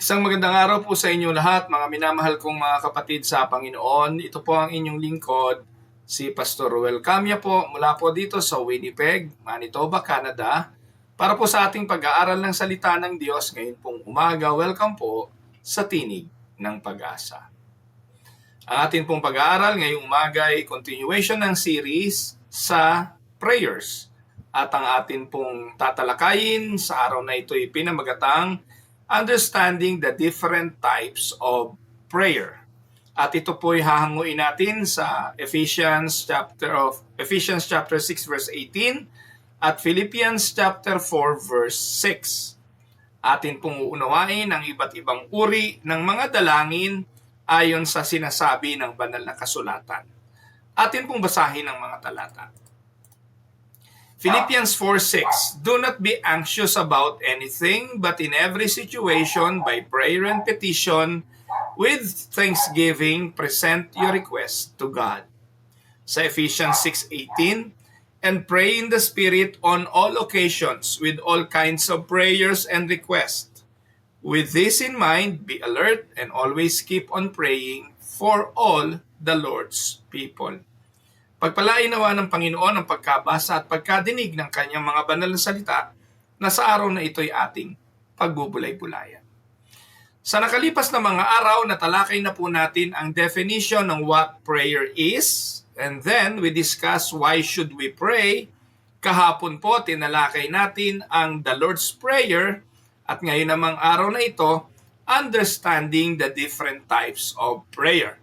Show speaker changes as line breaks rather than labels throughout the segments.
Isang magandang araw po sa inyo lahat, mga minamahal kong mga kapatid sa Panginoon. Ito po ang inyong lingkod, si Pastor Ruel Camia po, mula po dito sa Winnipeg, Manitoba, Canada, para po sa ating pag-aaral ng salita ng Diyos ngayon pong umaga. Welcome po sa Tinig ng Pag-asa. Ang ating pong pag-aaral ngayong umaga ay continuation ng series sa prayers. At ang atin pong tatalakayin sa araw na ito ay pinamagatang understanding the different types of prayer. At ito po ay hahanguin natin sa Ephesians chapter 6 verse 18 at Philippians chapter 4 verse 6. Atin pong uunawain ang iba't ibang uri ng mga dalangin ayon sa sinasabi ng banal na kasulatan. Atin pong basahin ang mga talata. Philippians 4:6, do not be anxious about anything, but in every situation, by prayer and petition, with thanksgiving, present your request to God. Sa Ephesians 6:18, and pray in the Spirit on all occasions, with all kinds of prayers and requests. With this in mind, be alert and always keep on praying for all the Lord's people. Pagpalain nawa ng Panginoon ang pagkabasa at pagkadinig ng kanyang mga banal na salita na sa araw na ito'y ating pagbubulay-bulayan. Sa nakalipas na mga araw, natalakay na po natin ang definition ng what prayer is, and then we discuss why should we pray. Kahapon po, tinalakay natin ang the Lord's Prayer, at ngayon namang araw na ito, understanding the different types of prayer.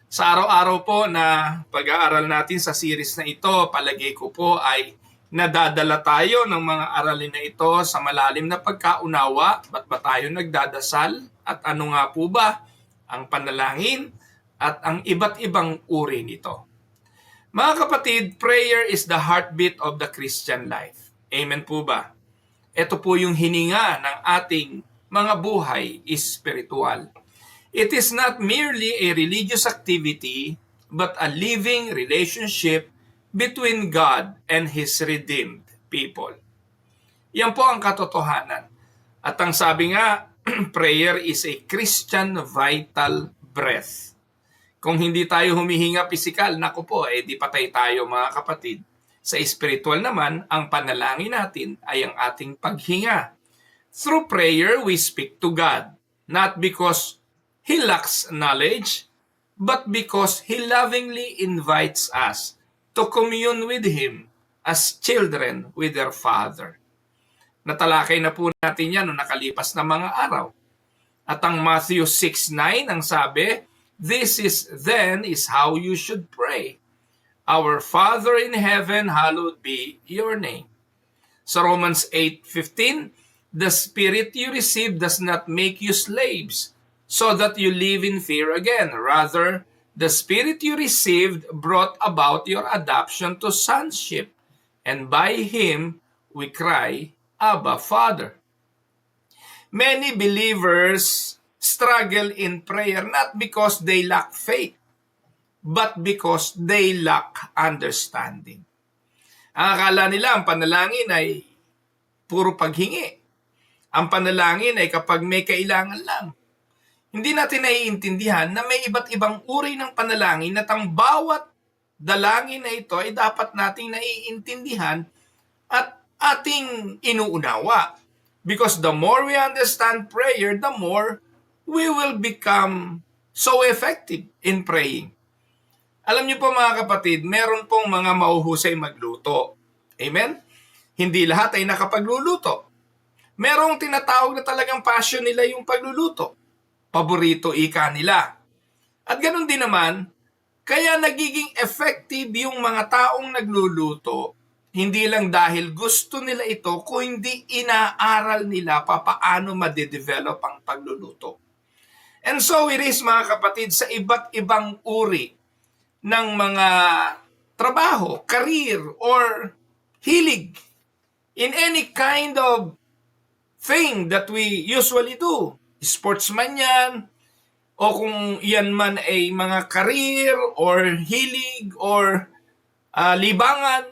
Sa araw-araw po na pag-aaral natin sa series na ito, palagay ko po ay nadadala tayo ng mga aralin na ito sa malalim na pagkaunawa. Ba't ba tayo nagdadasal? At ano nga po ba ang panalangin at ang iba't ibang uri nito? Mga kapatid, prayer is the heartbeat of the Christian life. Amen po ba? Ito po yung hininga ng ating mga buhay espiritual. It is not merely a religious activity, but a living relationship between God and His redeemed people. Yan po ang katotohanan. At ang sabi nga, prayer is a Christian vital breath. Kung hindi tayo humihinga pisikal, naku po, di patay tayo mga kapatid. Sa spiritual naman, ang panalangin natin ay ang ating paghinga. Through prayer, we speak to God, not because He lacks knowledge, but because He lovingly invites us to commune with Him as children with their Father. Natalakay na po natin yan noong nakalipas na mga araw. At ang Matthew 6:9 ang sabi, this is how you should pray. Our Father in heaven, hallowed be your name. Sa Romans 8:15, the Spirit you receive does not make you slaves, so that you live in fear again. Rather, the Spirit you received brought about your adoption to sonship, and by Him we cry, Abba, Father. Many believers struggle in prayer not because they lack faith, but because they lack understanding. Ang akala nila ang panalangin ay puro paghingi. Ang panalangin ay kapag may kailangan lang. Hindi natin naiintindihan na may iba't ibang uri ng panalangin at ang bawat dalangin na ito ay dapat nating naiintindihan at ating inuunawa. Because the more we understand prayer, the more we will become so effective in praying. Alam niyo po mga kapatid, meron pong mga mauhusay magluto. Amen? Hindi lahat ay nakapagluluto. Merong tinatawag na talagang passion nila yung pagluluto. Paborito ika nila. At ganoon din naman, kaya nagiging effective yung mga taong nagluluto, hindi lang dahil gusto nila ito, kundi inaaral nila papaano ma-develop ang pagluluto. And so it is mga kapatid, sa iba't ibang uri ng mga trabaho, career, or hilig, in any kind of thing that we usually do. Sportsman yan, o kung yan man ay mga career or hilig or libangan,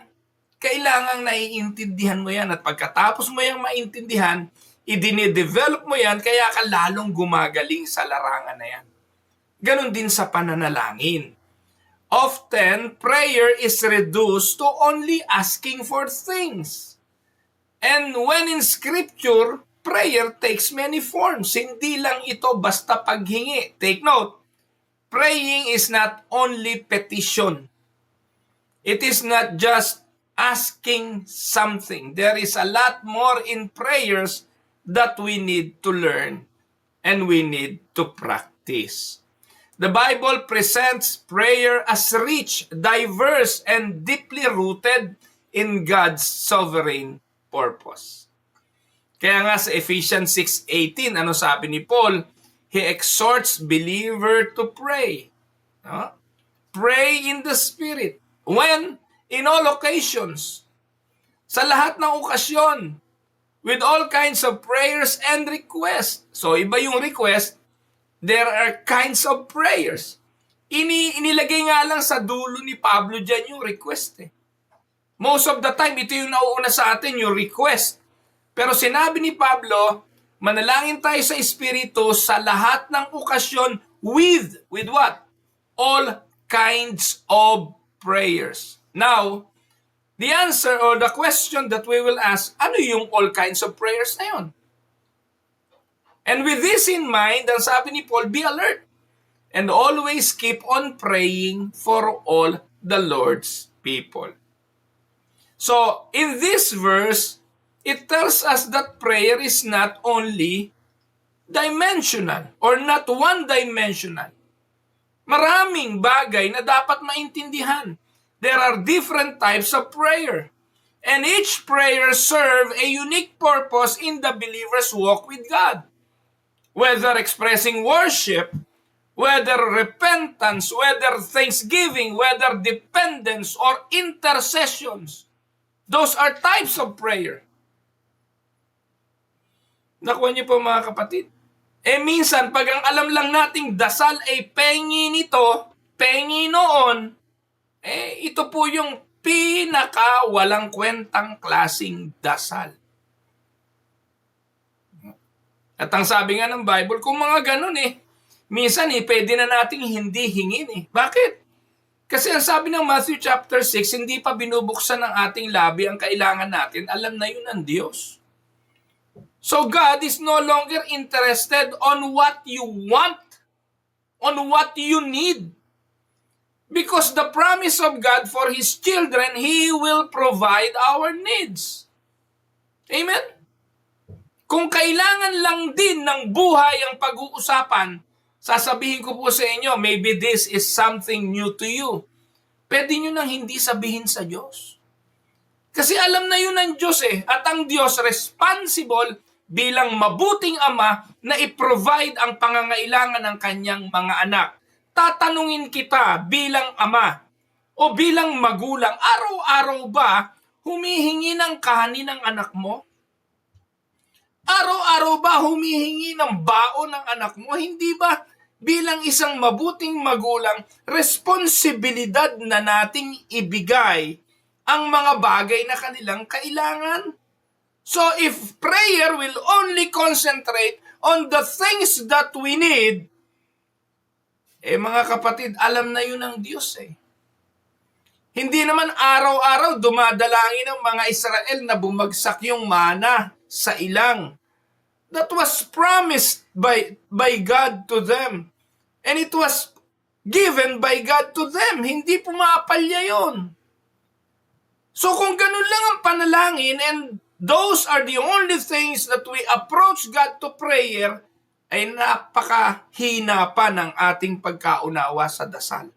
kailangang naiintindihan mo yan. At pagkatapos mo yung maintindihan, idinidevelop mo yan, kaya ka lalong gumagaling sa larangan na yan. Ganon din sa pananalangin. Often, prayer is reduced to only asking for things. And when in Scripture, prayer takes many forms. Hindi lang ito basta paghingi. Take note, praying is not only petition. It is not just asking something. There is a lot more in prayers that we need to learn and we need to practice. The Bible presents prayer as rich, diverse, and deeply rooted in God's sovereign purpose. Kaya nga sa Ephesians 6:18, ano sabi ni Paul? He exhorts believer to pray. No? Pray in the Spirit. When? In all occasions. Sa lahat ng okasyon. With all kinds of prayers and requests. So, iba yung request. There are kinds of prayers. Inilagay nga lang sa dulo ni Pablo dyan yung request. Most of the time, ito yung nauuna sa atin, yung request. Pero sinabi ni Pablo, manalangin tayo sa Espiritu sa lahat ng okasyon with what? All kinds of prayers. Now, the answer or the question that we will ask, ano yung all kinds of prayers na yun? And with this in mind, ang sabi ni Paul, be alert and always keep on praying for all the Lord's people. So, in this verse, it tells us that prayer is not only dimensional or not one-dimensional. Maraming bagay na dapat maintindihan. There are different types of prayer. And each prayer serves a unique purpose in the believer's walk with God. Whether expressing worship, whether repentance, whether thanksgiving, whether dependence, or intercessions. Those are types of prayer. Nakuha niyo po mga kapatid? Minsan, pag ang alam lang nating dasal ay pengi nito, pengi noon, ito po yung pinaka walang kwentang klasing dasal. At ang sabi nga ng Bible, kung mga ganun minsan pwede na nating hindi hingin Bakit? Kasi ang sabi ng Matthew chapter 6, hindi pa binubuksan ng ating labi ang kailangan natin, alam na yun ng Diyos. So God is no longer interested on what you want, on what you need. Because the promise of God for His children, He will provide our needs. Amen? Kung kailangan lang din ng buhay ang pag-uusapan, sasabihin ko po sa inyo, maybe this is something new to you. Pwede nyo nang hindi sabihin sa Diyos. Kasi alam na yun ng Diyos At ang Diyos responsible bilang mabuting ama na i-provide ang pangangailangan ng kanyang mga anak. Tatanungin kita bilang ama o bilang magulang, araw-araw ba humihingi ng kanin ng anak mo? Araw-araw ba humihingi ng baon ng anak mo? Hindi ba bilang isang mabuting magulang, responsibilidad na nating ibigay ang mga bagay na kanilang kailangan? So if prayer will only concentrate on the things that we need, mga kapatid, alam na yun ng Diyos Hindi naman araw-araw dumadalangin ng mga Israel na bumagsak yung mana sa ilang. That was promised by God to them. And it was given by God to them. Hindi pumapalya yun. So kung ganun lang ang panalangin and those are the only things that we approach God to prayer, ay napakahina pa ng ating pagkaunawa sa dasal.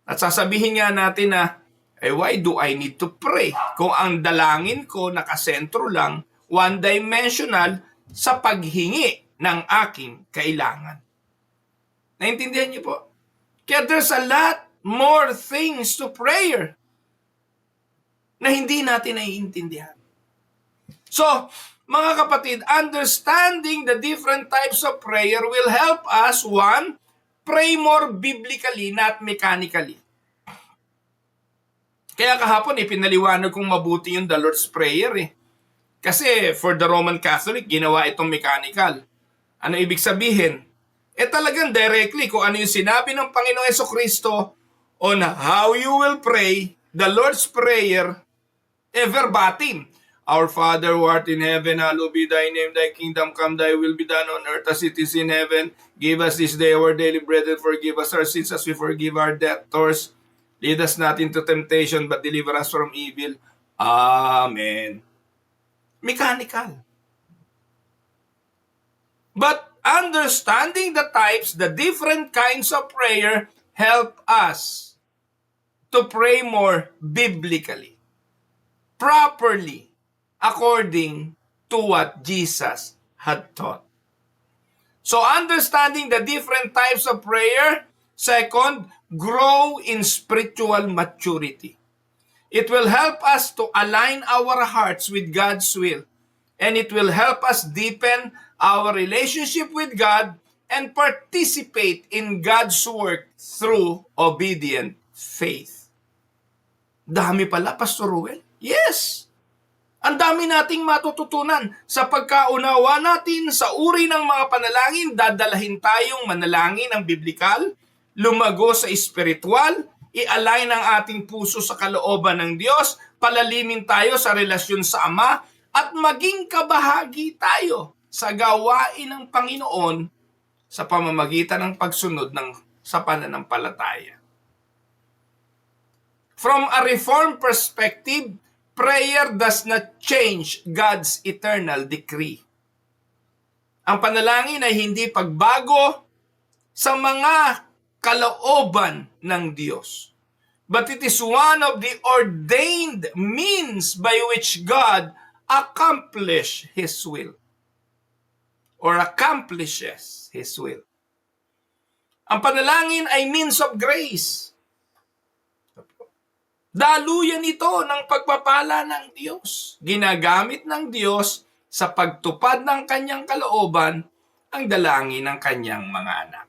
At sasabihin nga natin na, why do I need to pray? Kung ang dalangin ko nakasentro lang, one-dimensional sa paghingi ng aking kailangan. Naintindihan niyo po? Kaya there's a lot more things to prayer na hindi natin naiintindihan. So, mga kapatid, understanding the different types of prayer will help us, one, pray more biblically, not mechanically. Kaya kahapon, pinaliwanag kong mabuti yung the Lord's Prayer Kasi for the Roman Catholic, ginawa itong mechanical. Ano ibig sabihin? Talagang directly kung ano yung sinabi ng Panginoong Jesucristo on how you will pray, the Lord's Prayer, verbatim. Our Father who art in heaven, hallowed be thy name, thy kingdom come, thy will be done on earth as it is in heaven. Give us this day our daily bread and forgive us our sins as we forgive our debtors. Lead us not into temptation, but deliver us from evil. Amen. Mechanical. But understanding the types, the different kinds of prayer, help us to pray more biblically, properly, according to what Jesus had taught. So understanding the different types of prayer, second, grow in spiritual maturity. It will help us to align our hearts with God's will, and it will help us deepen our relationship with God and participate in God's work through obedient faith. Dami pala, Pastor Ruel. Yes! Ang dami nating matututunan sa pagkaunawa natin sa uri ng mga panalangin. Dadalahin tayong manalangin ng biblikal, lumago sa espiritual, i-align ang ating puso sa kalooban ng Diyos, palalimin tayo sa relasyon sa Ama, at maging kabahagi tayo sa gawain ng Panginoon sa pamamagitan ng pagsunod sa pananampalataya. From a Reformed perspective, prayer does not change God's eternal decree. Ang panalangin ay hindi pagbago sa mga kalooban ng Diyos, but it is one of the ordained means by which God accomplishes His will. Ang panalangin ay means of grace. Daluyan ito ng pagpapala ng Diyos. Ginagamit ng Diyos sa pagtupad ng kanyang kalooban ang dalangin ng kanyang mga anak.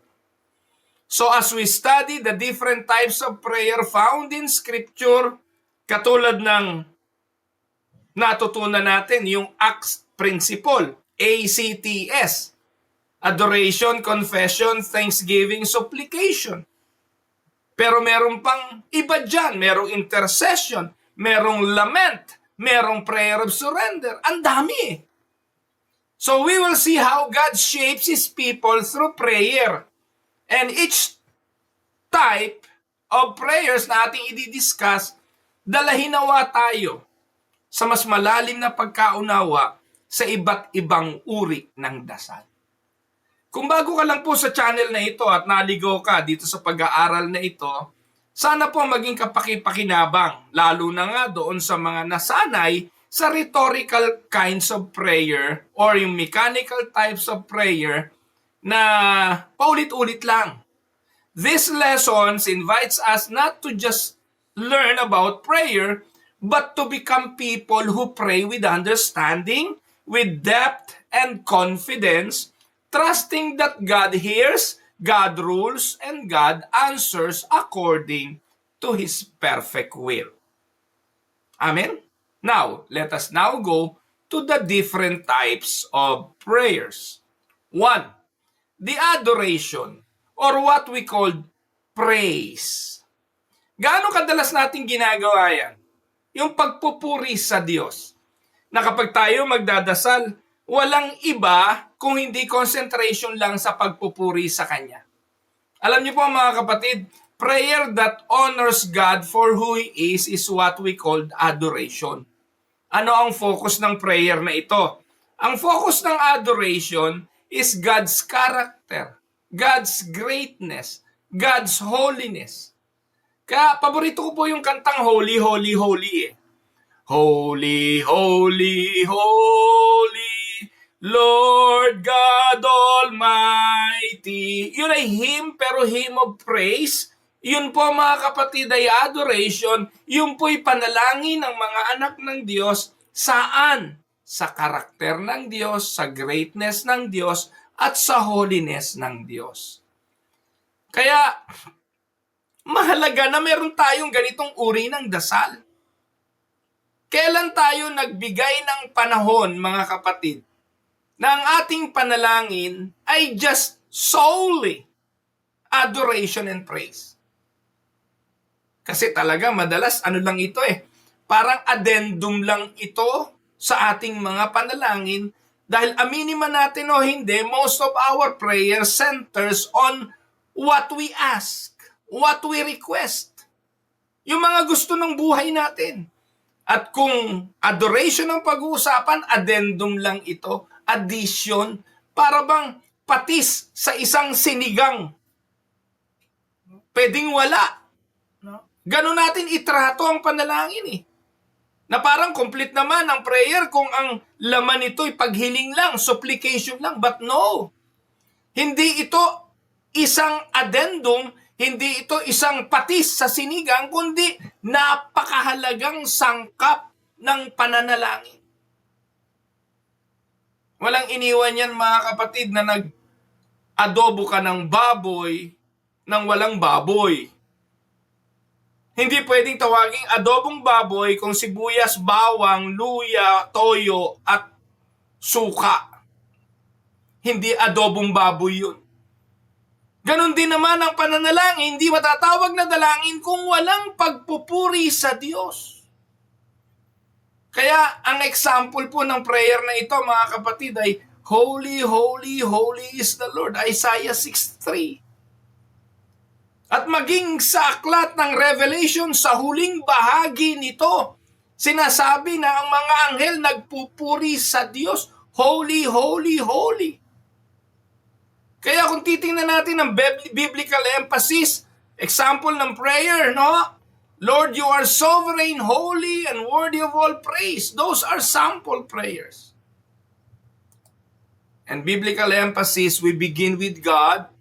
So as we study the different types of prayer found in Scripture, katulad ng natutunan natin yung ACTS principle, ACTS, Adoration, Confession, Thanksgiving, Supplication. Pero meron pang iba dyan. Merong intercession, merong lament, merong prayer of surrender. Ang dami. So we will see how God shapes His people through prayer. And each type of prayers na ating i-discuss, dalahin nawa tayo sa mas malalim na pagkaunawa sa iba't ibang uri ng dasal. Kung bago ka lang po sa channel na ito at naligaw ka dito sa pag-aaral na ito, sana po maging kapaki-pakinabang, lalo na nga doon sa mga nasanay sa rhetorical kinds of prayer or yung mechanical types of prayer na paulit-ulit lang. These lessons invites us not to just learn about prayer, but to become people who pray with understanding, with depth and confidence, trusting that God hears, God rules, and God answers according to His perfect will. Amen? Now, let us now go to the different types of prayers. 1. The adoration, or what we call praise. Gaano kadalas natin ginagawa yan? Yung pagpupuri sa Diyos. Na kapag tayo magdadasal, walang iba kung hindi concentration lang sa pagpupuri sa Kanya. Alam niyo po mga kapatid, prayer that honors God for who He is what we call adoration. Ano ang focus ng prayer na ito? Ang focus ng adoration is God's character, God's greatness, God's holiness. Kaya paborito ko po yung kantang Holy, Holy, Holy eh. Holy, holy, holy, Lord God Almighty. Yun ay hymn, pero hymn of praise. Yun po mga kapatid ay adoration. Yun po'y panalangin ng mga anak ng Diyos. Saan? Sa karakter ng Diyos, sa greatness ng Diyos, at sa holiness ng Diyos. Kaya, mahalaga na meron tayong ganitong uri ng dasal. Kailan tayo nagbigay ng panahon, mga kapatid, na ang ating panalangin ay just solely adoration and praise? Kasi talaga madalas ano lang ito parang addendum lang ito sa ating mga panalangin dahil aminin man natin o hindi, most of our prayer centers on what we ask, what we request. Yung mga gusto ng buhay natin. At kung adoration ang pag-uusapan, addendum lang ito, addition, para bang patis sa isang sinigang. Pwedeng wala. Ganun natin itrato ang panalangin Na parang complete naman ang prayer kung ang laman nito'y paghiling lang, supplication lang. But no. Hindi ito isang addendum, hindi ito isang patis sa sinigang, kundi napakahalagang sangkap ng pananalangin. Walang iniwan yan, mga kapatid, na nag-adobo ka ng baboy nang walang baboy. Hindi pwedeng tawaging adobong baboy kung sibuyas, bawang, luya, toyo, at suka. Hindi adobong baboy yun. Ganon din naman ang pananalangin, hindi matatawag na dalangin kung walang pagpupuri sa Diyos. Kaya ang example po ng prayer na ito, mga kapatid, ay Holy, holy, holy is the Lord. Isaiah 6:3. At maging sa aklat ng Revelation sa huling bahagi nito, sinasabi na ang mga anghel nagpupuri sa Diyos, holy, holy, holy. Kaya kung titingnan natin ang biblical emphasis, example ng prayer, no? Lord, you are sovereign, holy, and worthy of all praise. Those are sample prayers. And biblical emphasis, we begin with God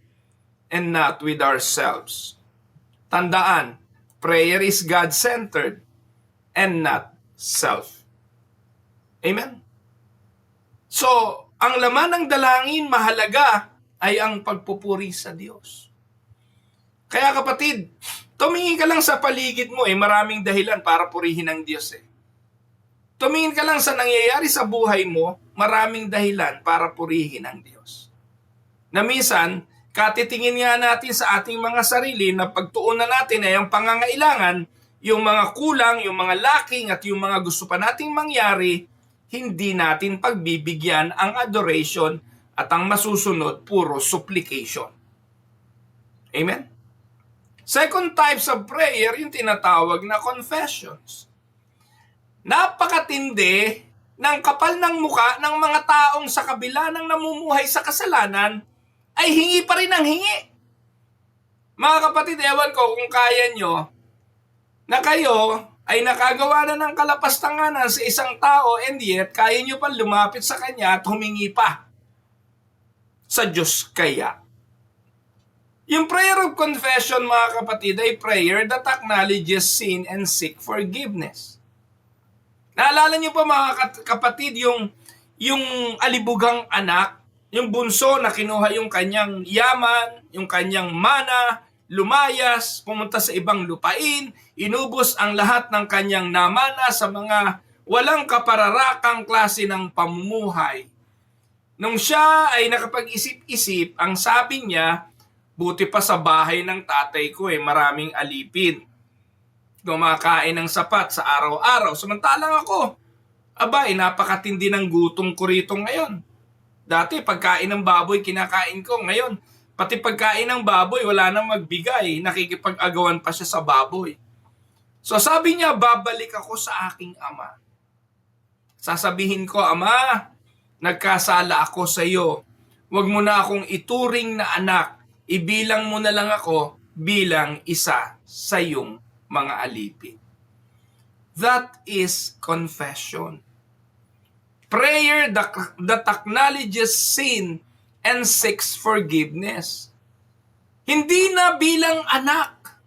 and not with ourselves. Tandaan, prayer is God-centered and not self. Amen? So, ang laman ng dalangin mahalaga ay ang pagpupuri sa Diyos. Kaya kapatid, tumingin ka lang sa paligid mo maraming dahilan para purihin ang Diyos Tumingin ka lang sa nangyayari sa buhay mo, maraming dahilan para purihin ang Diyos. Na minsan, katitingin nga natin sa ating mga sarili na pagtuunan natin ay ang pangangailangan, yung mga kulang, yung mga lacking at yung mga gusto pa nating mangyari, hindi natin pagbibigyan ang adoration at ang masusunod puro supplication. Amen? Second types of prayer, yung tinatawag na confessions. Napakatindi ng kapal ng muka ng mga taong sa kabila ng namumuhay sa kasalanan ay hingi pa rin ang hingi. Mga kapatid, ewan ko kung kaya nyo na kayo ay nakagawa na ng kalapastanganan sa isang tao and yet kaya nyo pa lumapit sa kanya at humingi pa. Sa Diyos kaya. Yung prayer of confession, mga kapatid, ay prayer that acknowledges sin and seek forgiveness. Naalala niyo pa, mga kapatid, yung alibugang anak, yung bunso na kinuha yung kanyang yaman, yung kanyang mana, lumayas, pumunta sa ibang lupain, inubos ang lahat ng kanyang namana sa mga walang kapararakang klase ng pamumuhay. Nung siya ay nakapag-isip-isip, ang sabi niya, buti pa sa bahay ng tatay ko maraming alipin. Kumakain ng sapat sa araw-araw. Samantalang ako, napakatindi ng gutom ko rito ngayon. Dati pagkain ng baboy kinakain ko. Ngayon, pati pagkain ng baboy wala nang magbigay. Nakikipag-agawan pa siya sa baboy. So sabi niya, babalik ako sa aking ama. Sasabihin ko, Ama, nagkasala ako sa iyo. Huwag mo na akong ituring na anak. Ibilang mo na lang ako bilang isa sa iyong mga alipin. That is confession. Prayer that acknowledges sin and seeks forgiveness. Hindi na bilang anak.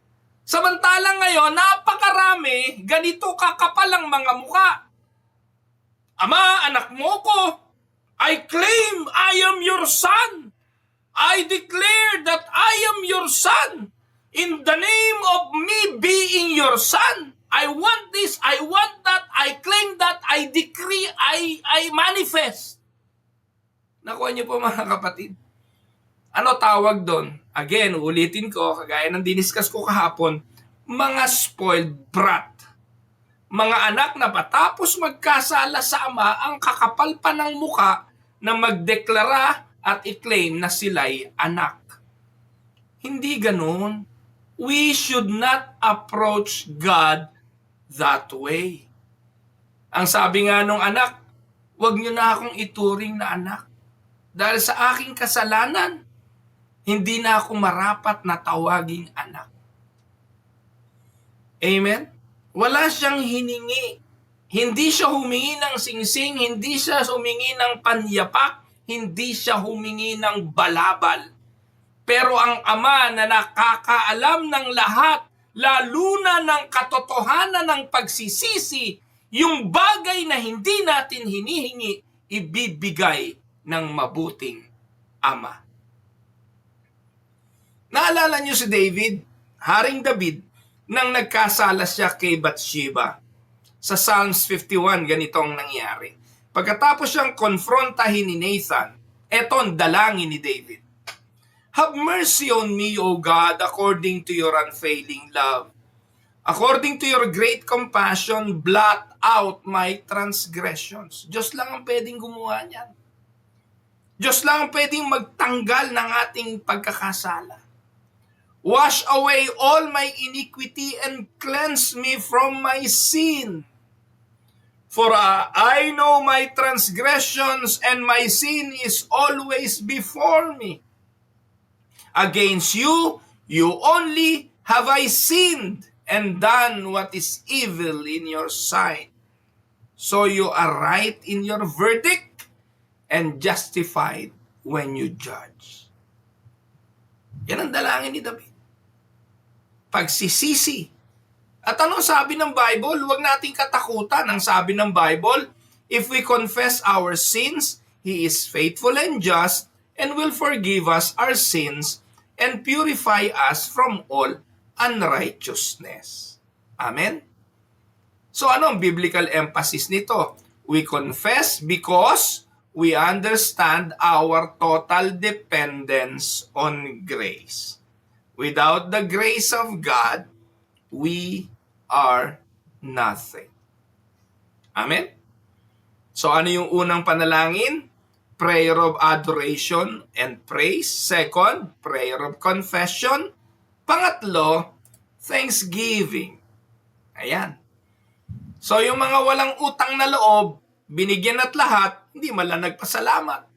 Samantalang ngayon, napakarami, ganito kakapal ang mga muka. Ama, anak mo ko. I claim I am your son. I declare that I am your son. In the name of me being your son. I want this, I want that, I claim that, I decree, I manifest. Nakuha niyo po mga kapatid. Ano tawag doon? Again, ulitin ko, kagaya ng diniscuss ko kahapon, mga spoiled brat. Mga anak na patapos magkasala sa ama, ang kakapal pa ng muka na magdeklara at i-claim na sila'y anak. Hindi ganoon. We should not approach God that way. Ang sabi nga nung anak, huwag niyo na akong ituring na anak. Dahil sa aking kasalanan, hindi na ako marapat na tawaging anak. Amen? Wala siyang hiningi. Hindi siya humingi ng singsing, hindi siya humingi ng panyapak, hindi siya humingi ng balabal. Pero ang ama na nakakaalam ng lahat, lalo na ng katotohanan ng pagsisisi, yung bagay na hindi natin hinihingi, ibibigay ng mabuting ama. Naalala niyo si David, Haring David, nang nagkasala siya kay Bathsheba. Sa Psalms 51, ganitong nangyari. Pagkatapos siyang konfrontahin ni Nathan, eto ang dalangin ni David. Have mercy on me, O God, according to your unfailing love. According to your great compassion, blot out my transgressions. Diyos lang ang pwedeng gumawa niyan. Diyos lang ang pwedeng magtanggal ng ating pagkakasala. Wash away all my iniquity and cleanse me from my sin. For I know my transgressions and my sin is always before me. Against you, you only have I sinned and done what is evil in your sight. So you are right in your verdict and justified when you judge. Yan ang dalangin ni David. Pagsisisi. At ano sabi ng Bible? Huwag nating katakutan. Ang sabi ng Bible, if we confess our sins, He is faithful and just and will forgive us our sins and purify us from all unrighteousness. Amen? So ano ang biblical emphasis nito? We confess because we understand our total dependence on grace. Without the grace of God, we are nothing. Amen? So ano yung unang panalangin? Prayer of adoration and praise. Second, prayer of confession. Pangatlo, thanksgiving. Ayan. So yung mga walang utang na loob, binigyan at lahat, hindi man lang nagpasalamat.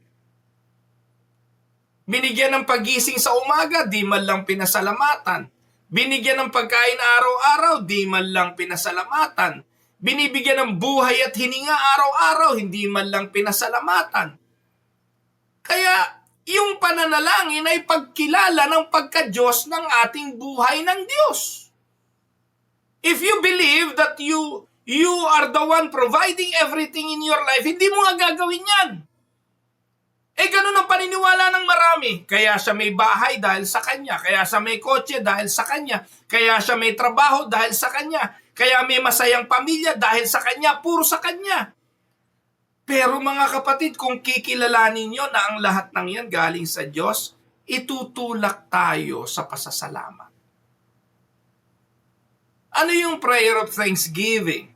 Binigyan ng pagising sa umaga, di man lang pinasalamatan. Binigyan ng pagkain araw-araw, di man lang pinasalamatan. Binibigyan ng buhay at hininga araw-araw, hindi man lang pinasalamatan. Kaya yung pananalangin ay pagkilala ng pagka-Diyos ng ating buhay ng Diyos. If you believe that you are the one providing everything in your life, hindi mo nga gagawin yan. Ganun ang paniniwala ng marami. Kaya siya may bahay dahil sa kanya. Kaya siya may kotse dahil sa kanya. Kaya siya may trabaho dahil sa kanya. Kaya may masayang pamilya dahil sa kanya. Puro sa kanya. Pero mga kapatid, kung kikilalanin nyo na ang lahat ng yan galing sa Diyos, itutulak tayo sa pasasalamat. Ano yung prayer of thanksgiving?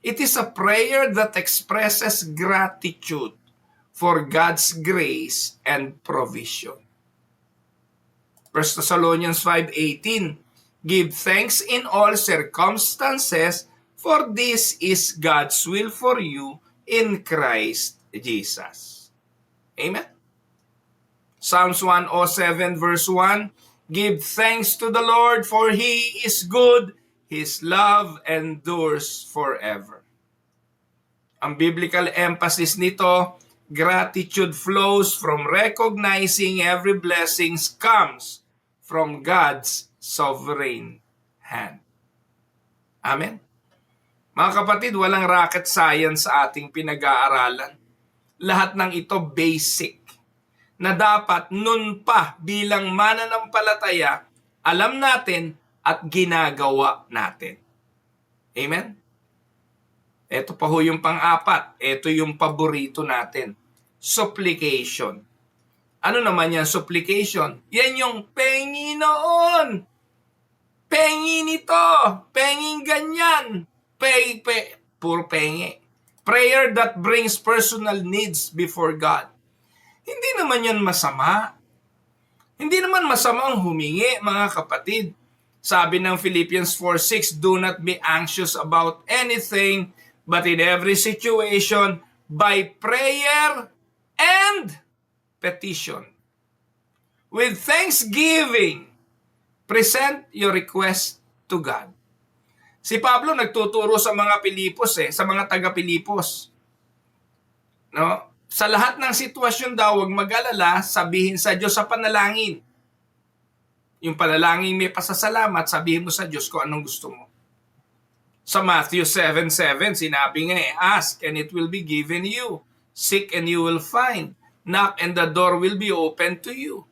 It is a prayer that expresses gratitude for God's grace and provision. 1 Thessalonians 5:18, give thanks in all circumstances, for this is God's will for you in Christ Jesus. Amen? Psalms 107 verse 1, give thanks to the Lord, for He is good, His love endures forever. Ang biblical emphasis nito, gratitude flows from recognizing every blessing comes from God's sovereign hand. Amen? Mga kapatid, walang rocket science sa ating pinag-aaralan. Lahat ng ito basic na dapat nun pa bilang mananampalataya, alam natin at ginagawa natin. Amen? Ito pa ho yung pang-apat. Ito yung paborito natin. Supplication. Ano naman yan, supplication? Yan yung pengi noon. Pengi nito. Penging ganyan. Puro pengi. Prayer that brings personal needs before God. Hindi naman yan masama. Hindi naman masamang humingi, mga kapatid. Sabi ng Philippians 4:6, do not be anxious about anything, but in every situation, by prayer and petition. With thanksgiving, present your request to God. Si Pablo nagtuturo sa mga Pilipos sa mga taga-Pilipos. No? Sa lahat ng sitwasyon daw, huwag mag-alala, sabihin sa Diyos sa panalangin. Yung panalangin may pasasalamat, sabihin mo sa Diyos kung anong gusto mo. Sa Matthew 7:7, sinabi nga ask and it will be given you. Seek and you will find. Knock and the door will be open to you.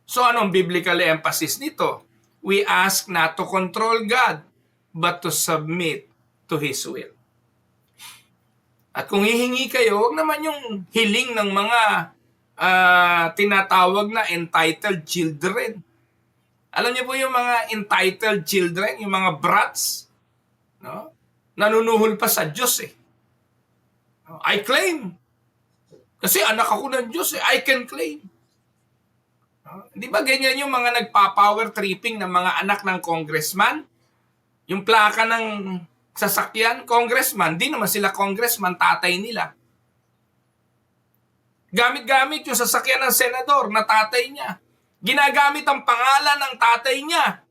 So anong biblical emphasis nito? We ask not to control God, but to submit to His will. At kung hihingi kayo, huwag naman yung hiling ng mga tinatawag na entitled children. Alam niyo po yung mga entitled children, yung mga brats, no? Nanunuhol pa sa Diyos I claim. Kasi anak ako ng Diyos I can claim. No? Di ba ganyan yung mga nagpa-power tripping ng mga anak ng congressman? Yung plaka ng sasakyan, congressman, di naman sila congressman, tatay nila. Gamit-gamit yung sasakyan ng senador na tatay niya. Ginagamit ang pangalan ng tatay niya.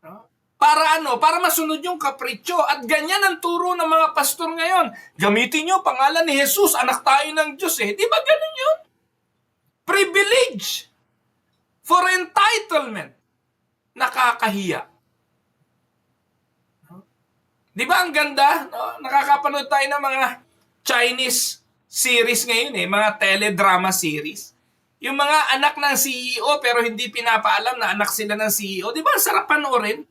No? Para ano? Para masunod yung kapritsyo. At ganyan ang turo ng mga pastor ngayon. Gamitin nyo pangalan ni Jesus, anak tayo ng Diyos Di ba ganun yun? Privilege. For entitlement. Nakakahiya. Di ba ang ganda? No? Nakakapanood tayo ng mga Chinese series ngayon mga teledrama series. Yung mga anak ng CEO pero hindi pinapaalam na anak sila ng CEO. Di ba ang sarap panoorin?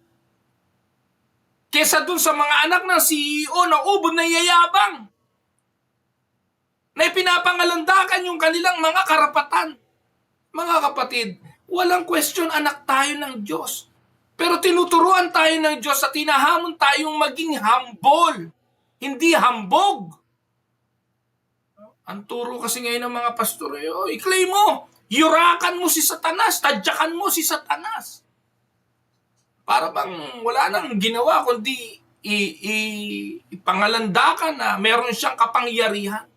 Kesa dun sa mga anak ng CEO na ubod na yayabang. Na ipinapangalandakan yung kanilang mga karapatan. Mga kapatid, walang question anak tayo ng Diyos. Pero tinuturuan tayo ng Diyos at tinahamon tayong maging humble. Hindi hambog. Ang turo kasi ngayon ng mga pastor, i-claim mo, yurakan mo si Satanas, tadyakan mo si Satanas. Para bang wala nang ginawa kundi ipangalandakan na meron siyang kapangyarihan.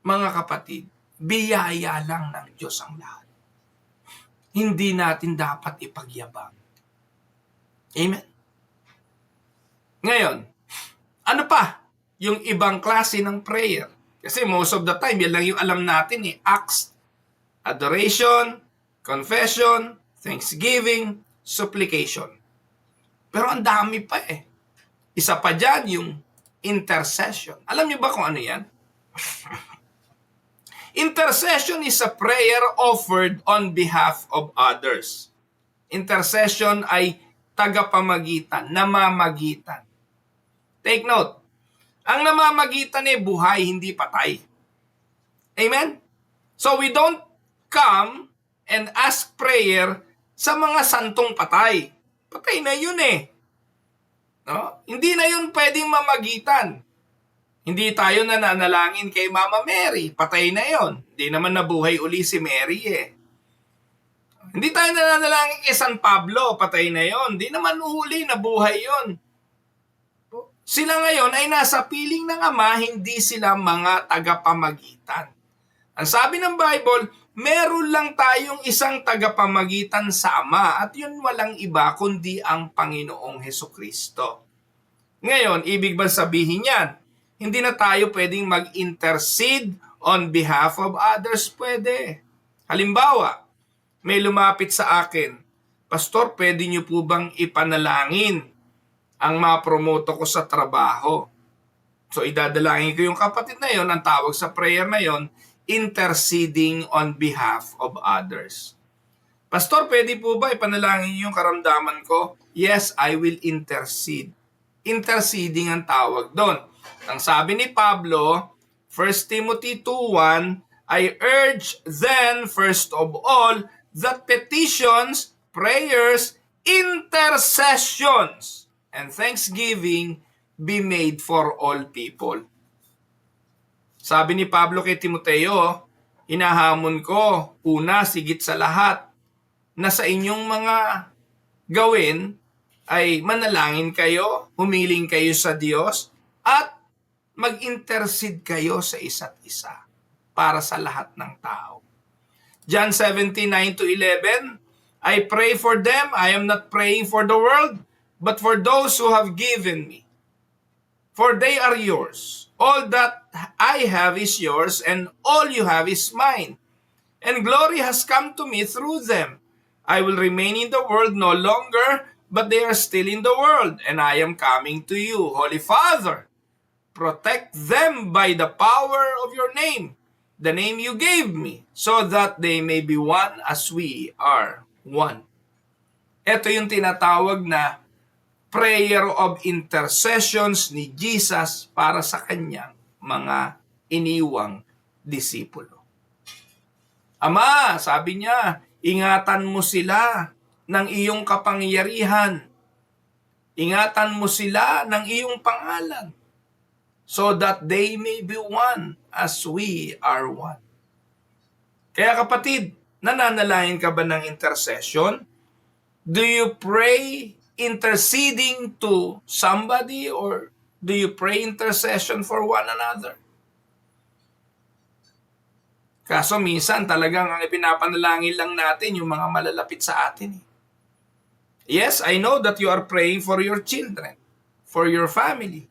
Mga kapatid, biyaya lang ng Diyos ang lahat. Hindi natin dapat ipagyabang. Amen? Ngayon, ano pa yung ibang klase ng prayer? Kasi most of the time, yan lang yung alam natin Acts, adoration, confession, thanksgiving, supplication. Pero ang dami pa Isa pa dyan yung intercession. Alam niyo ba kung ano yan? Intercession is a prayer offered on behalf of others. Intercession ay tagapamagitan, namamagitan. Take note, ang namamagitan buhay, hindi patay. Amen? So we don't come and ask prayer sa mga santong patay. Patay na yun No? Hindi na yun pwedeng mamagitan. Hindi tayo nananalangin kay Mama Mary. Patay na yon. Hindi naman nabuhay uli si Mary Hindi tayo nananalangin kay San Pablo. Patay na yon. Hindi naman uli nabuhay yon. Sila ngayon ay nasa piling ng Ama, hindi sila mga tagapamagitan. Ang sabi ng Bible, meron lang tayong isang tagapamagitan sa Ama at yun walang iba kundi ang Panginoong Hesukristo. Ngayon, ibig ba sabihin yan? Hindi na tayo pwedeng mag-intercede on behalf of others. Pwede. Halimbawa, may lumapit sa akin, Pastor, pwede niyo po bang ipanalangin ang mapromoto ko sa trabaho? So, idadalangin ko yung kapatid na yon. Ang tawag sa prayer na yon, interceding on behalf of others. Pastor, pwede po ba ipanalangin yung karamdaman ko? Yes, I will intercede. Interceding ang tawag doon. Ang sabi ni Pablo, 1 Timothy 2:1, I urge then, first of all, that petitions, prayers, intercessions, and thanksgiving be made for all people. Sabi ni Pablo kay Timoteo, hinahamon ko, una, sigit sa lahat, na sa inyong mga gawin ay manalangin kayo, humiling kayo sa Diyos, at mag-intercede kayo sa isa't isa para sa lahat ng tao. John 17:9-11, I pray for them, I am not praying for the world, but for those who have given me. For they are yours. All that I have is yours, and all you have is mine. And glory has come to me through them. I will remain in the world no longer, but they are still in the world, and I am coming to you. Holy Father, protect them by the power of your name, the name you gave me, so that they may be one as we are one. Ito yung tinatawag na prayer of intercessions ni Jesus para sa kanyang mga iniwang disipulo. Ama, sabi niya, ingatan mo sila ng iyong kapangyarihan. Ingatan mo sila ng iyong pangalan so that they may be one as we are one. Kaya kapatid, nananalangin ka ba ng intercession? Do you pray interceding to somebody or do you pray intercession for one another? Kaso minsan talagang ang ipinapanalangin lang natin yung mga malalapit sa atin. Yes, I know that you are praying for your children, for your family.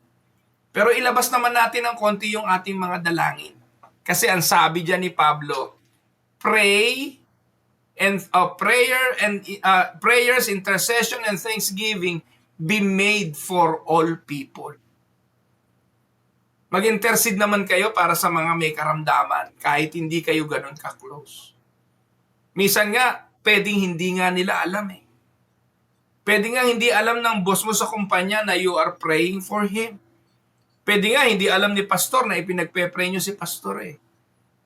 Pero ilabas naman natin ng konti yung ating mga dalangin. Kasi ang sabi diyan ni Pablo, pray and prayers, intercession, and thanksgiving be made for all people. Mag-intercede naman kayo para sa mga may karamdaman kahit hindi kayo ganun ka-close. Minsan nga, pwedeng hindi nga nila alam eh. Pwede nga hindi alam ng boss mo sa kumpanya na you are praying for him. Pwede nga hindi alam ni pastor na ipinagpe-pray nyo si pastor eh.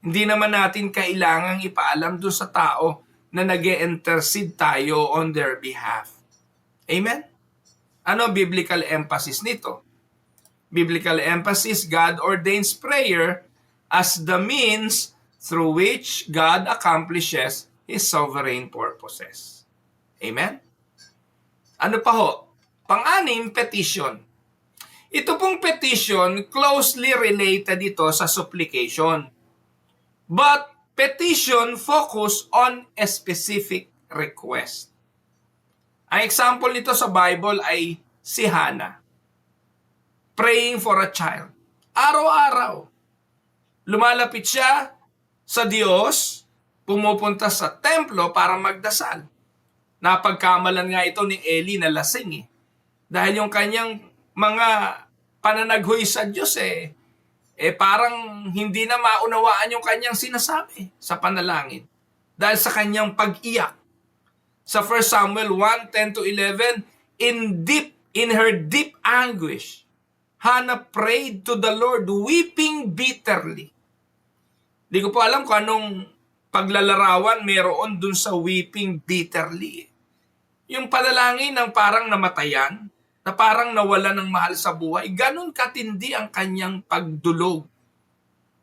Hindi naman natin kailangang ipaalam doon sa tao na nag-intercede tayo on their behalf. Amen? Ano biblical emphasis nito? Biblical emphasis, God ordains prayer as the means through which God accomplishes His sovereign purposes. Amen? Ano pa ho? Pang-anim, petition. Ito pong petition closely related ito sa supplication. But petition focus on a specific request. Ang example nito sa Bible ay si Hannah. Praying for a child. Araw-araw. Lumalapit siya sa Diyos, pumupunta sa templo para magdasal. Napagkamalan nga ito ni Eli na lasing eh. Dahil yung kanyang mga pananaghoy sa Diyos parang hindi na maunawaan yung kanyang sinasabi sa panalangin. Dahil sa kanyang pag-iyak. Sa 1 Samuel 1:10-11, in her deep anguish, Hannah prayed to the Lord, weeping bitterly. Di ko po alam kung anong paglalarawan meron dun sa weeping bitterly. Yung panalangin ng parang namatayan, na parang nawala ng mahal sa buhay, ganun katindi ang kanyang pagdulog.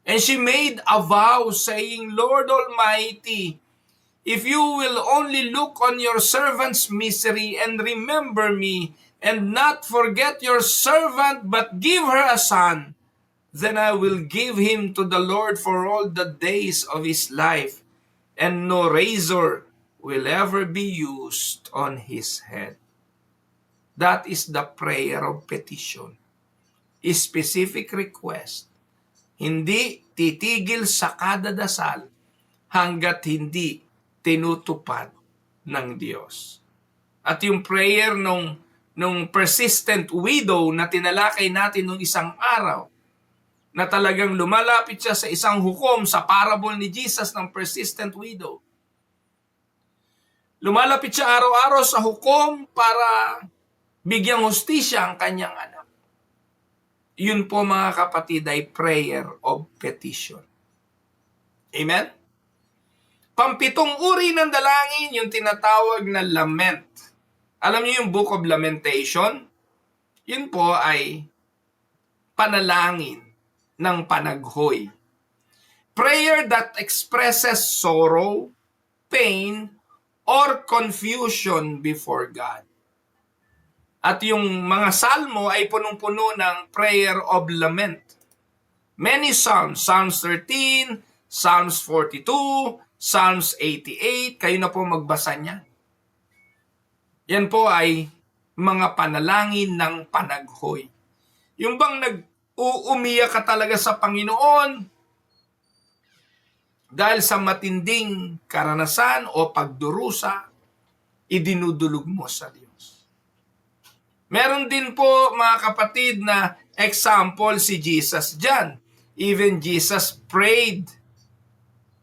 And she made a vow saying, Lord Almighty, if you will only look on your servant's misery and remember me, and not forget your servant, but give her a son, then I will give him to the Lord for all the days of his life, and no razor will ever be used on his head. That is the prayer of petition. A specific request. Hindi titigil sa kada dasal hanggat hindi tinutupad ng Diyos. At yung prayer nung persistent widow na tinalakay natin nung isang araw, na talagang lumalapit siya sa isang hukom sa parable ni Jesus ng persistent widow. Lumalapit siya araw-araw sa hukom para bigyang hustisya ang kanyang anak. Yun po mga kapatid ay prayer of petition. Amen? Pampitong uri ng dalangin yung tinatawag na lament. Alam niyo yung Book of Lamentation? Yun po ay panalangin ng panaghoy. Prayer that expresses sorrow, pain, or confusion before God. At yung mga salmo ay punong-puno ng prayer of lament. Many psalms, Psalms 13, Psalms 42, Psalms 88, kayo na po magbasa niya. Yan po ay mga panalangin ng panaghoy. Yung bang nag-uumiyak ka talaga sa Panginoon dahil sa matinding karanasan o pagdurusa, idinudulog mo sa Diyos. Meron din po mga kapatid na example si Jesus dyan. Even Jesus prayed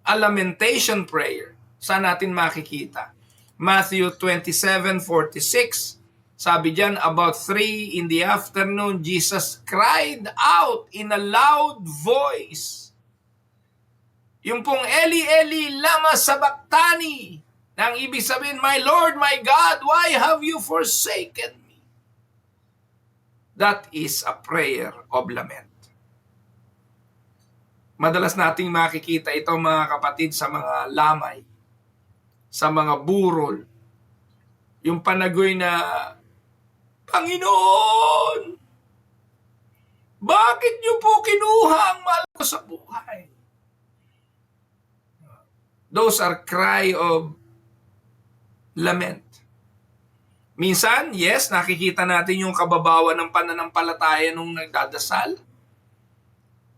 a lamentation prayer. Saan natin makikita? Matthew 27:46. Sabi dyan, about 3 in the afternoon, Jesus cried out in a loud voice. Yung pong Eli, Eli, lama sabachthani. Nang ibig sabihin, my Lord, my God, why have you forsaken me? That is a prayer of lament. Madalas nating makikita ito mga kapatid sa mga lamay, sa mga burol. Yung panagoy na, Panginoon, bakit niyo po kinuha ang mahal ko sa buhay? Those are cry of lament. Minsan, yes, nakikita natin yung kababawan ng pananampalataya nung nagdadasal.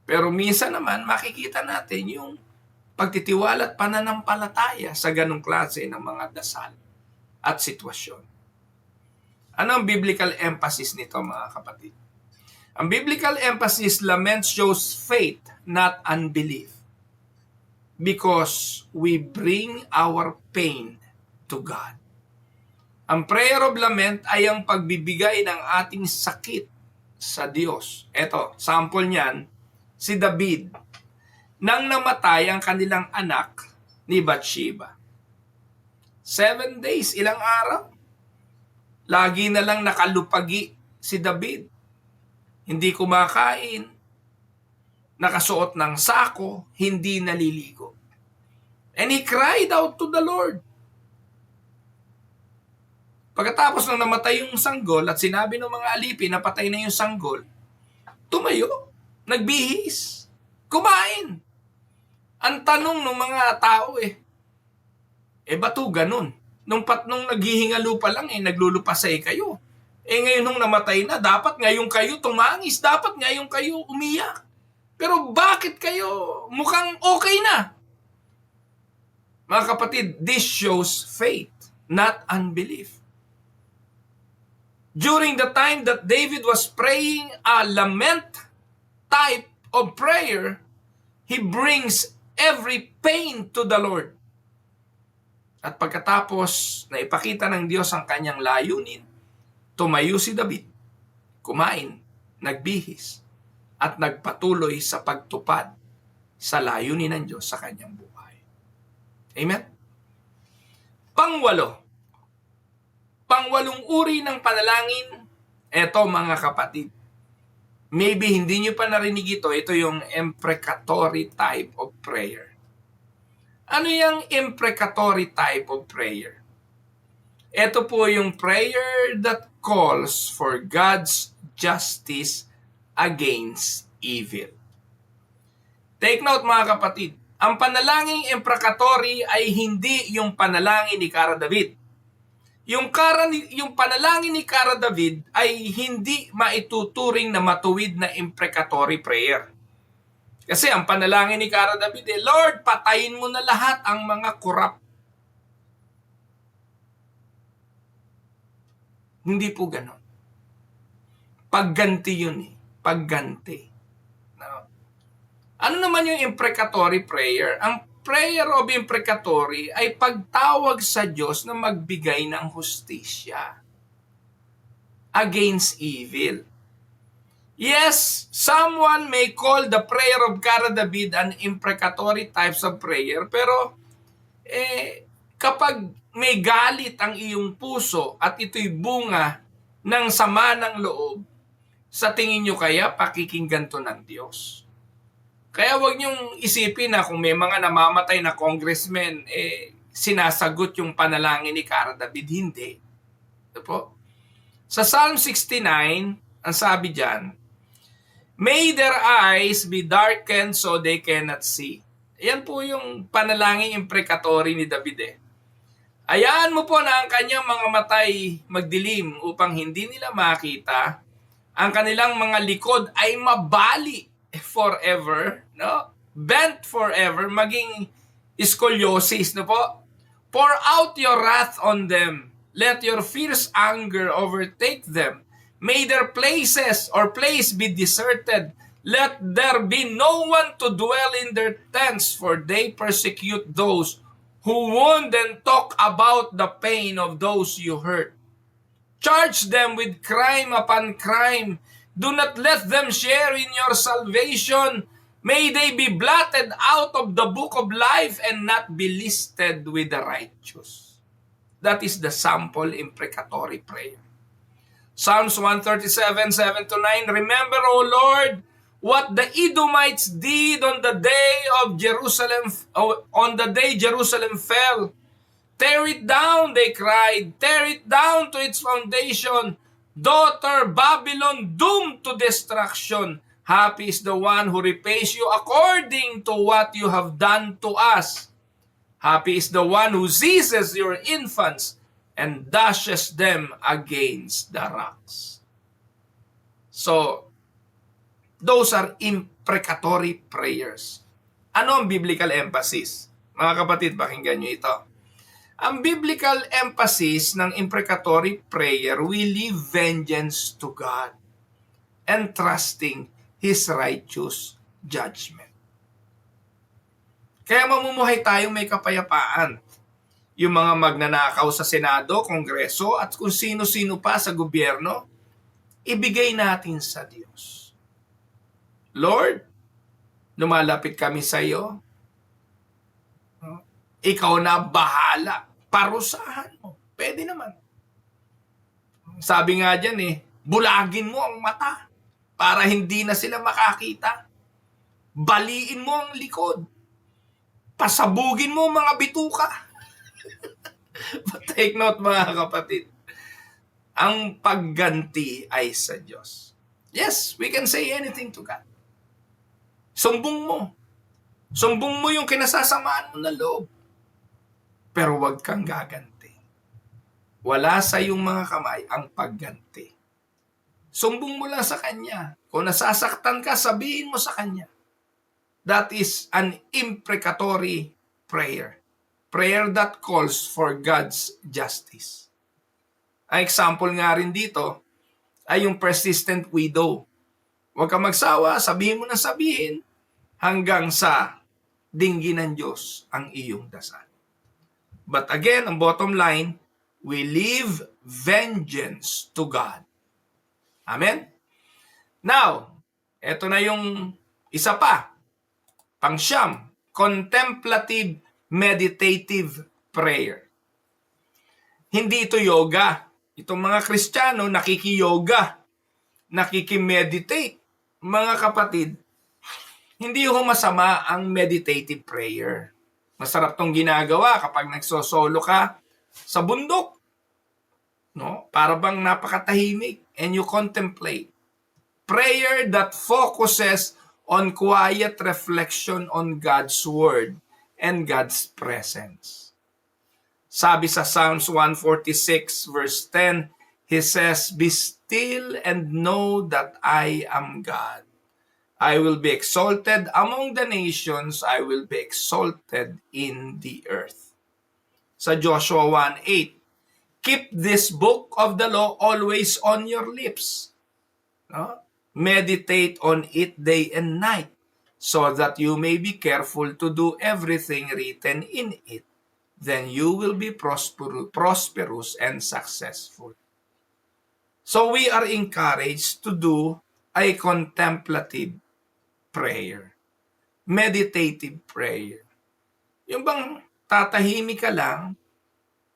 Pero minsan naman, makikita natin yung pagtitiwala at pananampalataya sa ganong klase ng mga dasal at sitwasyon. Ano ang biblical emphasis nito mga kapatid? Ang biblical emphasis, lament shows faith, not unbelief. Because we bring our pain to God. Ang prayer of lament ay ang pagbibigay ng ating sakit sa Diyos. Eto, sample niyan, si David. Nang namatay ang kanilang anak ni Bathsheba. 7 days, ilang araw? Lagi na lang nakalupagi si David. Hindi kumakain, nakasuot ng sako, hindi naliligo. And he cried out to the Lord. Pagkatapos nang namatay yung sanggol at sinabi ng mga alipin na patay na yung sanggol, tumayo, nagbihis, kumain. Ang tanong ng mga tao ba't ganun? Nung naghihingalo pa lang naglulupasay kayo. Ngayon nung namatay na, dapat ngayon kayo tumangis, dapat ngayon kayo umiyak. Pero bakit kayo mukhang okay na? Mga kapatid, this shows faith, not unbelief. During the time that David was praying a lament type of prayer, he brings every pain to the Lord. At pagkatapos na ipakita ng Diyos ang kanyang layunin, tumayo si David, kumain, nagbihis, at nagpatuloy sa pagtupad sa layunin ng Diyos sa kanyang buhay. Amen? Pangwalong uri ng panalangin, eto mga kapatid. Maybe hindi nyo pa narinig ito, ito yung imprecatory type of prayer. Ano yung imprecatory type of prayer? Ito po yung prayer that calls for God's justice against evil. Take note mga kapatid, ang panalangin imprecatory ay hindi yung panalangin ni Kara David. Yung panalangin ni Kara David ay hindi maituturing na matuwid na imprecatory prayer. Kasi ang panalangin ni Kara David Lord, patayin mo na lahat ang mga korap. Hindi po ganon. Pagganti yun Pagganti. No. Ano naman yung imprecatory prayer? Ang prayer of imprecatory ay pagtawag sa Diyos na magbigay ng hustisya against evil. Yes, someone may call the prayer of Cara David an imprecatory types of prayer, pero kapag may galit ang iyong puso at ito'y bunga ng sama ng loob, sa tingin nyo kaya pakikinggan to ng Diyos? Kaya wag niyong isipin na kung may mga namamatay na congressmen, sinasagot yung panalangin ni Cara David. Hindi. Ito po. Sa Psalm 69, ang sabi dyan, "May their eyes be darkened so they cannot see." Yan po yung panalangin imprecatory ni David. Hayaan mo po na ang kanyang mga matay magdilim upang hindi nila makita, ang kanilang mga likod ay mabali forever, no? Bent forever, maging scoliosis, no po? "Pour out your wrath on them. Let your fierce anger overtake them. May their places or place be deserted. Let there be no one to dwell in their tents, for they persecute those who wound and talk about the pain of those you hurt. Charge them with crime upon crime. Do not let them share in your salvation. May they be blotted out of the book of life and not be listed with the righteous." That is the sample imprecatory prayer. Psalms 137, 7-9, "Remember, O Lord, what the Edomites did on the day of Jerusalem, on the day Jerusalem fell. Tear it down," they cried. "Tear it down to its foundation. Daughter Babylon, doomed to destruction. Happy is the one who repays you according to what you have done to us. Happy is the one who seizes your infants and dashes them against the rocks." So, those are imprecatory prayers. Ano ang biblical emphasis? Mga kapatid, pakinggan nyo ito. Ang biblical emphasis ng imprecatory prayer, we leave vengeance to God and trusting His righteous judgment. Kaya mamumuhay tayong may kapayapaan. Yung mga magnanakaw sa Senado, Kongreso, at kung sino-sino pa sa gobyerno, ibigay natin sa Diyos. Lord, lumalapit kami sa iyo. Ikaw na bahala. Parusahan mo. Pwede naman. Sabi nga dyan bulagin mo ang mata para hindi na sila makakita. Baliin mo ang likod. Pasabugin mo mga bituka. But take note, mga kapatid, ang pagganti ay sa Diyos. Yes, we can say anything to God. Sumbong mo. Sumbong mo yung kinasasamaan mo na loob. Pero huwag kang gaganti. Wala sa iyong mga kamay ang pagganti. Sumbong mo lang sa Kanya. Kung nasasaktan ka, sabihin mo sa Kanya. That is an imprecatory prayer. Prayer that calls for God's justice. Ang example nga rin dito ay yung persistent widow. Huwag kang magsawa, sabihin mo na sabihin hanggang sa dinggin ng Diyos ang iyong dasal. But again, ang bottom line, we leave vengeance to God. Amen? Now, eto na yung isa pa. Pangsyam, contemplative meditative prayer. Hindi ito yoga. Itong mga Kristiyano, nakikiyoga, nakikimeditate. Mga kapatid, hindi ho masama ang meditative prayer. Masarap tong ginagawa kapag nagsosolo ka sa bundok. No? Para bang napakatahimik and you contemplate. Prayer that focuses on quiet reflection on God's Word and God's presence. Sabi sa Psalms 146 verse 10, He says, "Be still and know that I am God. I will be exalted among the nations. I will be exalted in the earth." Sa Joshua 1:8, "Keep this book of the law always on your lips. No? Meditate on it day and night, so that you may be careful to do everything written in it. Then you will be prosperous and successful. So we are encouraged to do a contemplative prayer, meditative prayer. Yung bang tatahimik ka lang,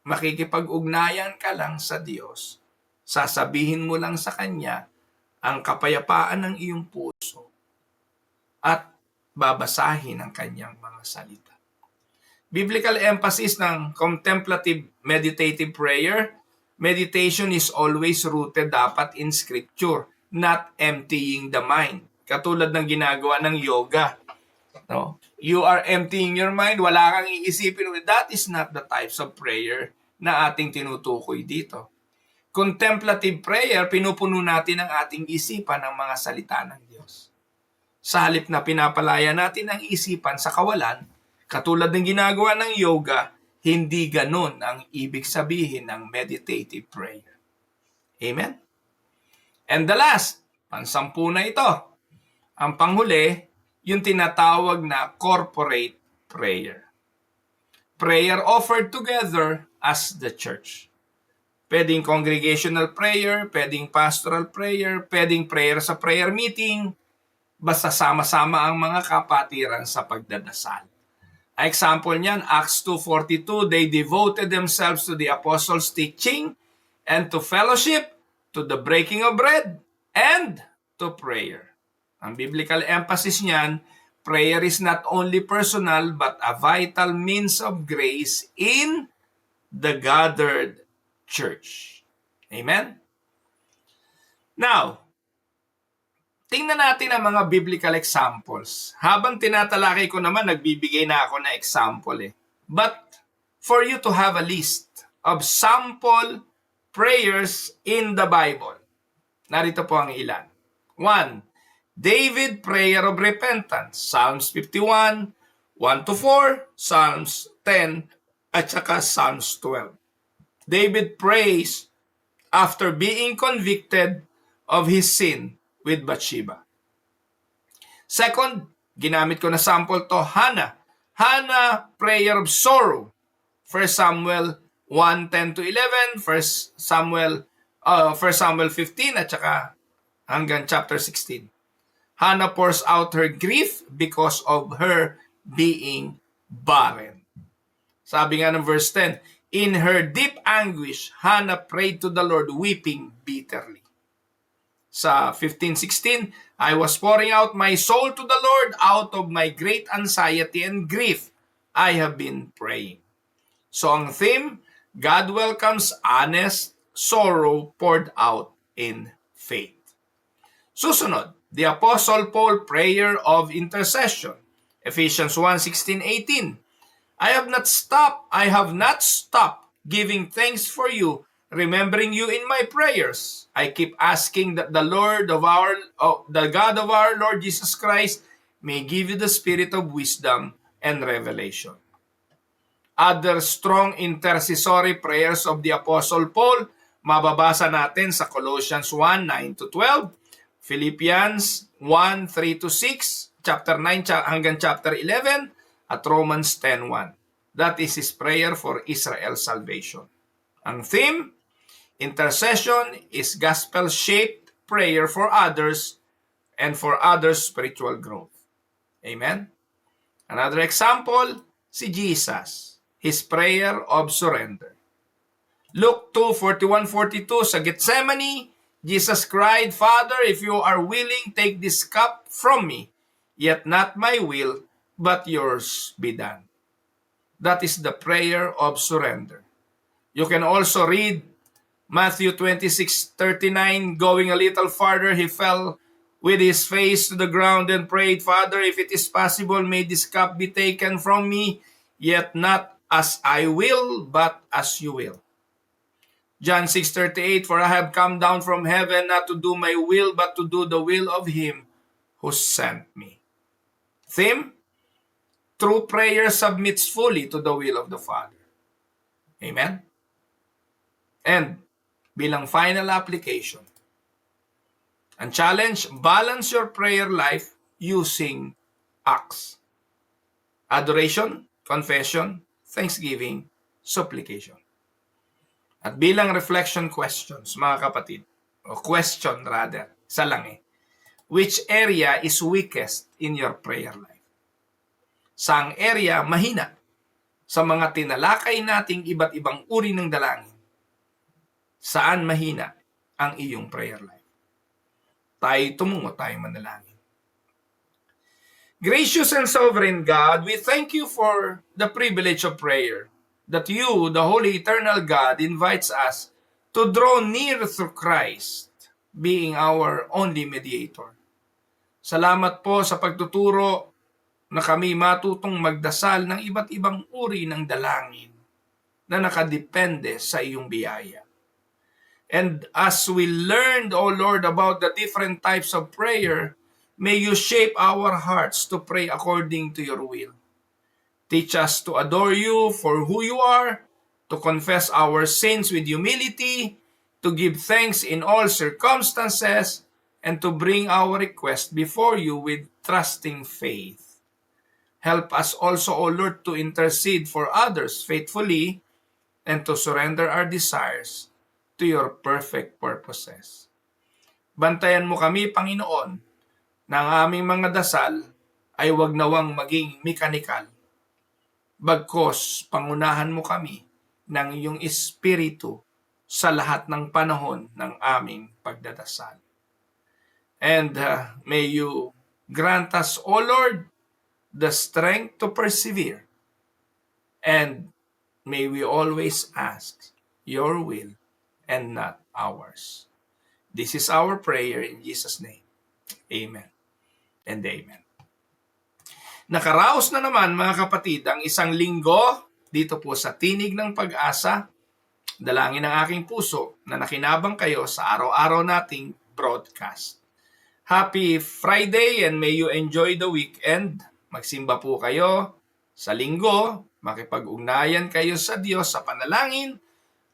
makikipag-ugnayan ka lang sa Diyos, sasabihin mo lang sa Kanya ang kapayapaan ng iyong puso at babasahin ang Kanyang mga salita. Biblical emphasis ng contemplative meditative prayer, meditation is always rooted dapat in Scripture, not emptying the mind. Katulad ng ginagawa ng yoga. No? You are emptying your mind, wala kang iisipin. That is not the types of prayer na ating tinutukoy dito. Contemplative prayer, pinupuno natin ang ating isipan ng mga salita ng Diyos. Sa halip na pinapalaya natin ang isipan sa kawalan, katulad ng ginagawa ng yoga, hindi ganun ang ibig sabihin ng meditative prayer. Amen? And the last, pansampu na ito, ang panghuli, yung tinatawag na corporate prayer. Prayer offered together as the church. Pwedeng congregational prayer, pwedeng pastoral prayer, pwedeng prayer sa prayer meeting, basta sama-sama ang mga kapatiran sa pagdadasal. Ang example niyan, Acts 2:42, they devoted themselves to the apostles' teaching and to fellowship, to the breaking of bread, and to prayer. Ang biblical emphasis niyan, prayer is not only personal but a vital means of grace in the gathered church. Amen? Now, tingnan natin ang mga biblical examples. Habang tinatalakay ko naman, nagbibigay na ako na example eh. But for you to have a list of sample prayers in the Bible, narito po ang ilan. 1. David prayer of repentance, Psalms 51, 1-4, Psalms 10, at saka Psalms 12. David prays after being convicted of his sin with Bathsheba. Second, ginamit ko na sample to, Hannah. Hannah prayer of sorrow, 1 Samuel 1:10-11, 1 Samuel 15, at saka hanggang chapter 16. Hannah pours out her grief because of her being barren. Sabi nga ng verse 10, in her deep anguish, Hannah prayed to the Lord, weeping bitterly. Sa 15:16, I was pouring out my soul to the Lord out of my great anxiety and grief. I have been praying. So ang theme, God welcomes honest sorrow poured out in faith. Susunod, the Apostle Paul prayer of intercession. Ephesians 1:16-18. I have not stopped giving thanks for you, remembering you in my prayers. I keep asking that the God of our Lord Jesus Christ may give you the spirit of wisdom and revelation. Other strong intercessory prayers of the Apostle Paul, mababasa natin sa Colossians 1:9-12, Philippians 1:3-6, chapter 9 hanggang chapter 11, at Romans 10:1. That is his prayer for Israel's salvation. Ang theme, intercession is gospel-shaped prayer for others and for others' spiritual growth. Amen? Another example, si Jesus, his prayer of surrender. Luke 2:41-42, sa Gethsemane, Jesus cried, Father, if you are willing, take this cup from me, yet not my will, but yours be done. That is the prayer of surrender. You can also read Matthew 26:39, going a little farther, he fell with his face to the ground and prayed, Father, if it is possible, may this cup be taken from me, yet not as I will, but as you will. John 6:38, for I have come down from heaven not to do my will, but to do the will of him who sent me. Theme, true prayer submits fully to the will of the Father. Amen? And bilang final application, ang challenge, balance your prayer life using acts. Adoration, confession, thanksgiving, supplication. At bilang reflection questions, mga kapatid, o question rather, isa lang which area is weakest in your prayer life? Saang area mahina sa mga tinalakay nating iba't ibang uri ng dalangin? Saan mahina ang iyong prayer life? Tayo tumungo, tayo manalangin. Gracious and sovereign God, we thank you for the privilege of prayer, that you, the Holy Eternal God, invites us to draw near through Christ, being our only mediator. Salamat po sa pagtuturo na kami matutong magdasal ng iba't ibang uri ng dalangin na nakadepende sa iyong biyaya. And as we learned, O Lord, about the different types of prayer, may you shape our hearts to pray according to your will. Teach us to adore you for who you are, to confess our sins with humility, to give thanks in all circumstances, and to bring our request before you with trusting faith. Help us also, O Lord, to intercede for others faithfully and to surrender our desires to your perfect purposes. Bantayan mo kami, Panginoon, na ang aming mga dasal ay wag nawang maging mekanikal. Bagkos, pangunahan mo kami ng iyong Espiritu sa lahat ng panahon ng aming pagdadasal. And may you grant us, O Lord, the strength to persevere. And may we always ask your will and not ours. This is our prayer in Jesus' name. Amen and amen. Nakaraos na naman, mga kapatid, ang isang linggo dito po sa Tinig ng Pag-asa. Dalangin ng aking puso na nakinabang kayo sa araw-araw nating broadcast. Happy Friday and may you enjoy the weekend. Magsimba po kayo sa linggo, makipag-ugnayan kayo sa Diyos sa panalangin,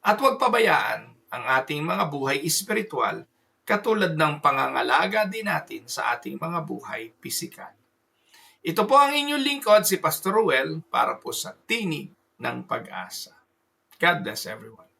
at huwag pabayaan ang ating mga buhay espiritual katulad ng pangangalaga din natin sa ating mga buhay pisikal. Ito po ang inyong lingkod, si Pastor Ruel, para po sa Tinig ng Pag-asa. God bless everyone.